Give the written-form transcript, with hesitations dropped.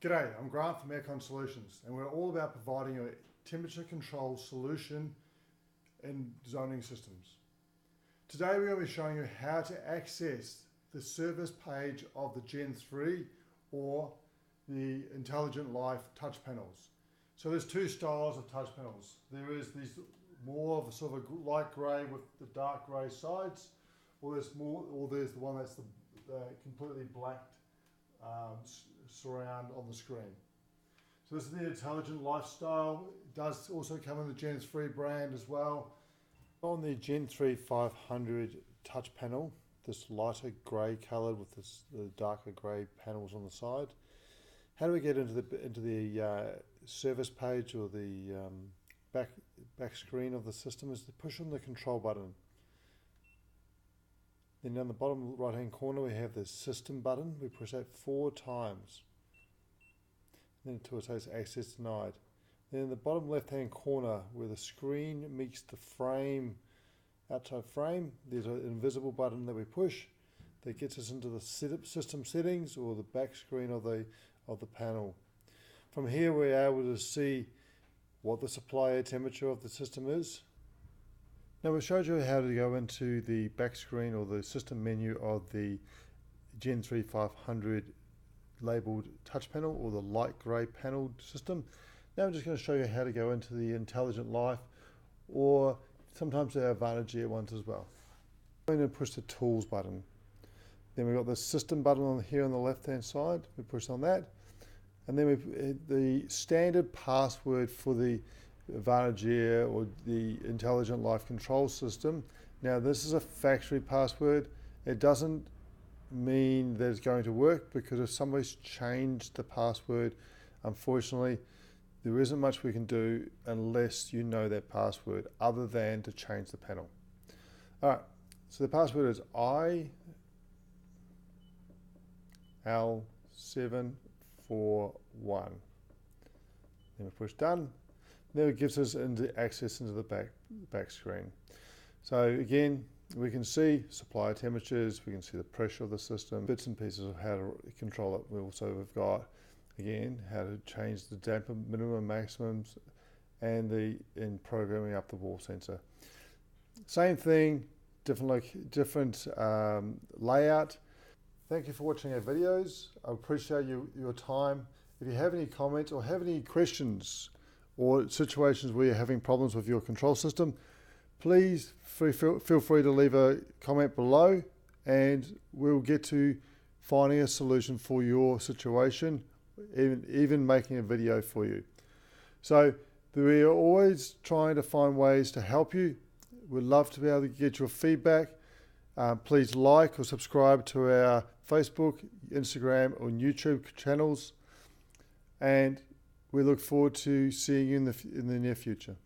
G'day, I'm Grant from Aircon Solutions, and we're all about providing a temperature control solution in zoning systems. Today we're going to be showing you how to access the service page of the Gen 3 or the Intelligent Life touch panels. So there's two styles of touch panels. There is these more of a sort of a light grey with the dark grey sides, or there's the one that's the completely blacked surround on the screen. So this is the Intelligent Lifestyle. It does also come in the Gen 3 brand as well. On the Gen 3 500 touch panel, this lighter grey coloured with the darker grey panels on the side. How do we get into the service page or the back screen of the system? Is to push on the control button. Then down the bottom right hand corner we have the system button. We push that 4 times. Then until it says access denied. Then in the bottom left hand corner where the screen meets the frame, outside frame, there's an invisible button that we push that gets us into the system settings or the back screen of the panel. From here we're able to see what the supply air temperature of the system is. Now we showed you how to go into the back screen or the system menu of the Gen 3 500 labelled touch panel or the light grey panelled system. Now I'm just going to show you how to go into the Intelligent Life or sometimes the Advantage Air ones as well. I'm going to push the Tools button. Then we've got the System button on here on the left hand side. We push on that. And then the standard password for the Advantage Air or the Intelligent Life control system. Now this is a factory password. It doesn't mean that it's going to work, because if somebody's changed the password, unfortunately there isn't much we can do unless you know that password other than to change the panel. Alright, so the password is IL741. Then we push done. Now it gives us access into the back screen. So again, we can see supplier temperatures, we can see the pressure of the system, bits and pieces of how to control it. We've got, again, how to change the damper minimum maximums and in programming up the wall sensor. Same thing, different layout. Thank you for watching our videos. I appreciate your time. If you have any comments or have any questions or situations where you're having problems with your control system, please feel free to leave a comment below and we'll get to finding a solution for your situation, even making a video for you. So we are always trying to find ways to help you. We'd love to be able to get your feedback. Please like or subscribe to our Facebook, Instagram or YouTube channels, and we look forward to seeing you in the near future.